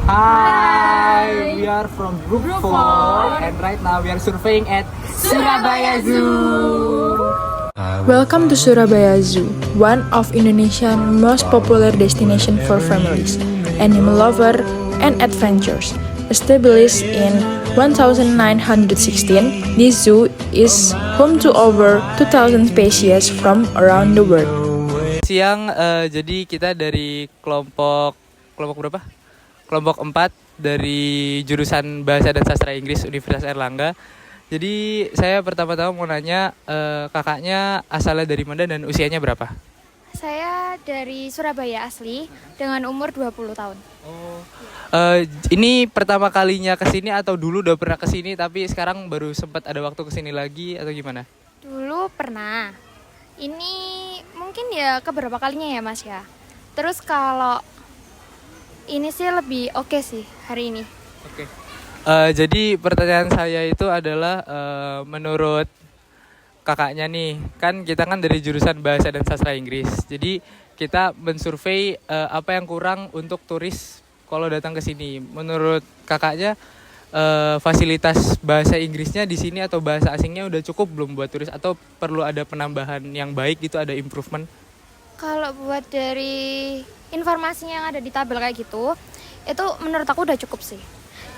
Hi, we are from Group 4 and right now we are surveying at Surabaya Zoo. Welcome to Surabaya Zoo, one of Indonesia's most popular destination for families, animal lover, and adventures. Established in 1916, this zoo is home to over 2,000 species from around the world. Siang, jadi kita dari kelompok berapa? Kelompok 4 dari jurusan Bahasa dan Sastra Inggris Universitas Airlangga. Jadi saya pertama-tama mau nanya, kakaknya asalnya dari mana dan usianya berapa? Saya dari Surabaya asli dengan umur 20 tahun. Ini pertama kalinya kesini atau dulu udah pernah kesini tapi sekarang baru sempat ada waktu kesini lagi atau gimana? Dulu pernah. Ini mungkin ya keberapa kalinya ya Mas ya. Terus kalau ini sih lebih oke sih hari ini. Oke. Jadi pertanyaan saya itu adalah menurut kakaknya nih, kan kita kan dari jurusan Bahasa dan Sastra Inggris. Jadi kita mensurvei apa yang kurang untuk turis kalau datang ke sini. Menurut kakaknya fasilitas bahasa Inggrisnya di sini atau bahasa asingnya udah cukup belum buat turis atau perlu ada penambahan yang baik gitu, ada improvement? Kalau buat dari informasinya yang ada di tabel kayak gitu, itu menurut aku udah cukup sih.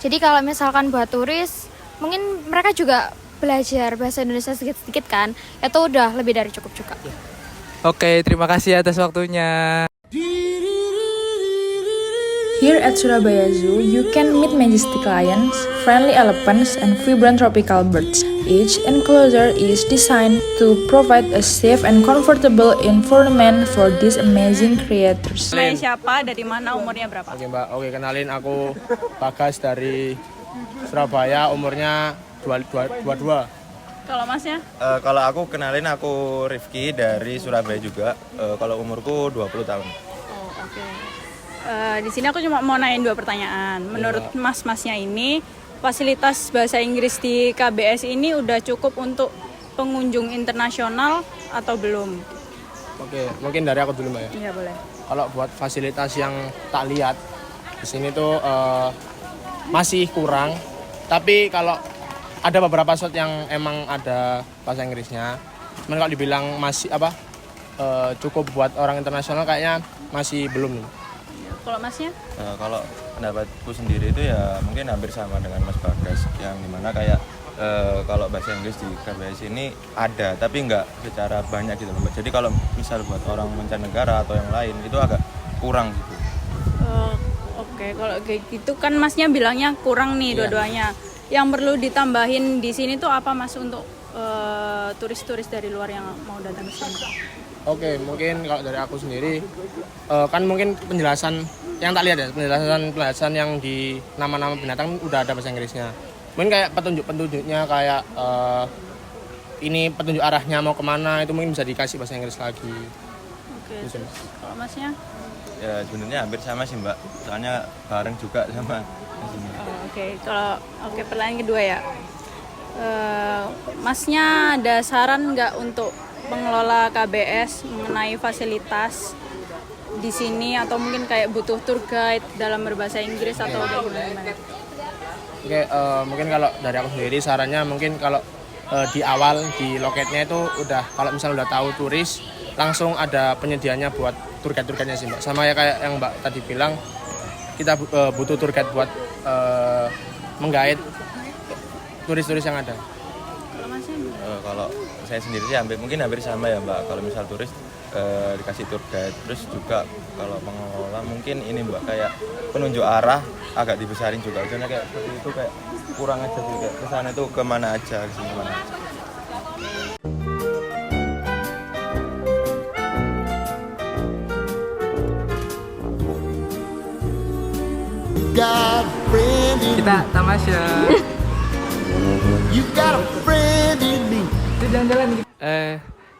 Jadi kalau misalkan buat turis, mungkin mereka juga belajar bahasa Indonesia sedikit-sedikit kan, itu udah lebih dari cukup juga. Oke, terima kasih atas waktunya. Here at Surabaya Zoo, you can meet majestic lions, friendly elephants, and vibrant tropical birds. Each enclosure is designed to provide a safe and comfortable environment for these amazing creatures. Namanya siapa? Dari mana? Umurnya berapa? Oke Mbak, kenalin aku Bagas dari Surabaya, umurnya 22. Kalau Masnya? Kalau aku kenalin, aku Rifki dari Surabaya juga. Kalau umurku 20 tahun. Oh, oke. Di sini aku cuma mau nanyain 2 pertanyaan. Menurut Masnya ini, fasilitas bahasa Inggris di KBS ini udah cukup untuk pengunjung internasional atau belum? Oke, mungkin dari aku dulu Mbak ya. Iya, boleh. Kalau buat fasilitas yang tak lihat di sini tuh masih kurang. Tapi kalau ada beberapa slot yang emang ada bahasa Inggrisnya. Cuman kalau dibilang masih cukup buat orang internasional kayaknya masih belum. Kalau Masnya? Kalau pendapatku sendiri itu ya mungkin hampir sama dengan Mas Bagas, yang dimana kayak kalau bahasa Inggris di KBS ini ada, tapi nggak secara banyak gitu Mbak. Jadi kalau misal buat orang mancanegara atau yang lain itu agak kurang gitu. Oke, kalau kayak gitu kan Masnya bilangnya kurang nih dua-duanya. Yang perlu ditambahin di sini tuh apa Mas untuk turis-turis dari luar yang mau datang ke sini? Oke, mungkin kalau dari aku sendiri kan mungkin penjelasan yang tak lihat ya, penjelasan yang di nama-nama binatang udah ada bahasa Inggrisnya. Mungkin kayak petunjuknya kayak ini petunjuk arahnya mau kemana itu mungkin bisa dikasih bahasa Inggris lagi. Oke. Kalau Masnya? Ya sebenarnya hampir sama sih Mbak, soalnya bareng juga sama. Oke, pertanyaan kedua ya. Masnya ada saran nggak untuk pengelola KBS mengenai fasilitas di sini atau mungkin kayak butuh tour guide dalam berbahasa Inggris atau kayak gimana? Oke, mungkin kalau dari aku sendiri sarannya mungkin kalau di awal di loketnya itu udah kalau misalnya udah tahu turis langsung ada penyediaannya buat tour guide-nya sih Mbak. Sama ya kayak yang Mbak tadi bilang kita butuh tour guide buat menggait turis-turis yang ada. Kalau Masnya? Kalau saya sendiri sih mungkin hampir sama ya Mbak. Kalau misal turis dikasih tour guide, terus juga kalau pengelola mungkin ini Mbak kayak penunjuk arah agak dibesarin juga. Karena kayak seperti itu kayak kurang aja sih, kayak kesana itu kemana aja, kesini kemana aja. Kita tamasya. Itu jalan-jalan.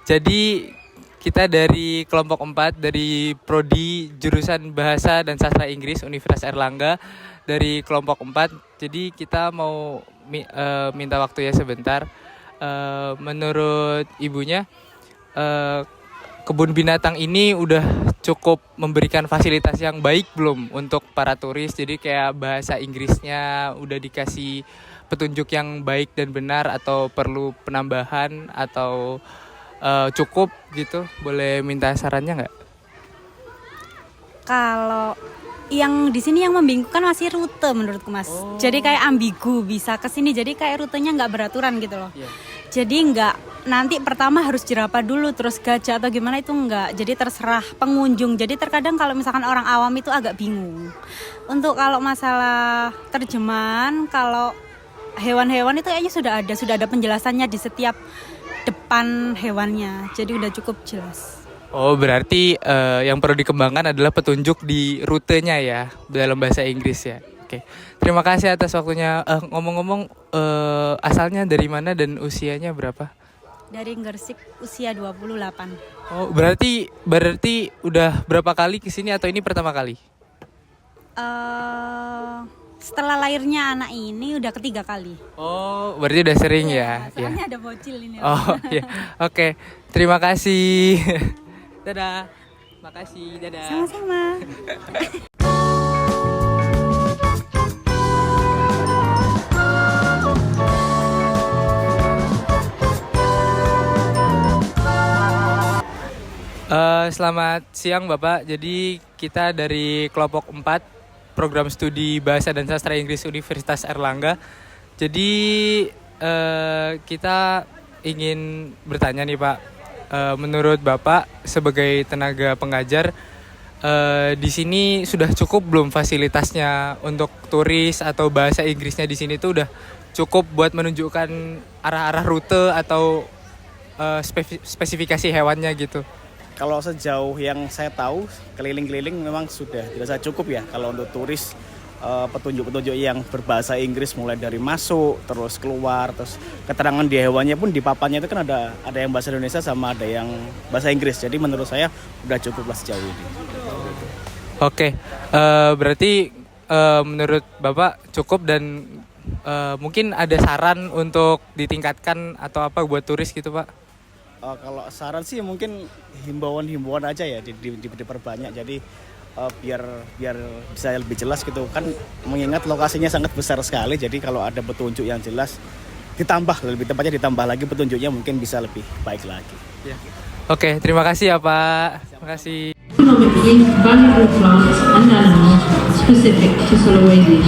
Jadi kita dari kelompok 4 dari prodi jurusan Bahasa dan Sastra Inggris Universitas Airlangga dari kelompok 4. Jadi kita mau minta waktu ya sebentar. Menurut ibunya kebun binatang ini udah cukup memberikan fasilitas yang baik belum untuk para turis? Jadi kayak bahasa Inggrisnya udah dikasih petunjuk yang baik dan benar atau perlu penambahan atau cukup gitu? Boleh minta sarannya nggak? Kalau yang di sini yang membingungkan masih rute menurutku Mas. Jadi kayak ambigu, bisa ke sini jadi kayak rutenya nggak beraturan gitu loh. Jadi nggak nanti pertama harus jerapah dulu terus gajah atau gimana itu nggak. Jadi terserah pengunjung. Jadi terkadang kalau misalkan orang awam itu agak bingung. Untuk kalau masalah terjemahan, kalau hewan-hewan itu kayaknya sudah ada penjelasannya di setiap depan hewannya. Jadi udah cukup jelas. Oh, berarti yang perlu dikembangkan adalah petunjuk di rutenya ya, dalam bahasa Inggris ya. Oke, terima kasih atas waktunya. Ngomong-ngomong, asalnya dari mana dan usianya berapa? Dari Gersik, usia 28. Oh, berarti udah berapa kali kesini atau ini pertama kali? Setelah lahirnya anak ini udah ketiga kali. Oh, berarti udah sering ya? Soalnya ada bocil ini. Oh, iya. Oke, terima kasih. Dadah. Makasih, dadah. Sama-sama. Selamat siang Bapak. Jadi kita dari kelompok 4 program studi Bahasa dan Sastra Inggris Universitas Airlangga. Jadi kita ingin bertanya nih Pak, menurut Bapak sebagai tenaga pengajar, di sini sudah cukup belum fasilitasnya untuk turis atau bahasa Inggrisnya di sini tuh udah cukup buat menunjukkan arah-arah rute atau spesifikasi hewannya gitu? Kalau sejauh yang saya tahu, keliling-keliling memang sudah dirasa cukup ya. Kalau untuk turis, petunjuk-petunjuk yang berbahasa Inggris mulai dari masuk, terus keluar, terus keterangan di hewannya pun di papannya itu kan ada yang bahasa Indonesia sama ada yang bahasa Inggris. Jadi menurut saya udah cukup lah sejauh ini. Oke, berarti menurut Bapak cukup dan mungkin ada saran untuk ditingkatkan atau apa buat turis gitu Pak? Kalau saran sih mungkin himbauan aja ya diperbanyak, jadi biar bisa lebih jelas gitu kan, mengingat lokasinya sangat besar sekali. Jadi kalau ada petunjuk yang jelas lebih tepatnya ditambah lagi petunjuknya, mungkin bisa lebih baik lagi. Oke, terima kasih ya Pak. Terima kasih. Valuable plants and animals specific to Sulawesi.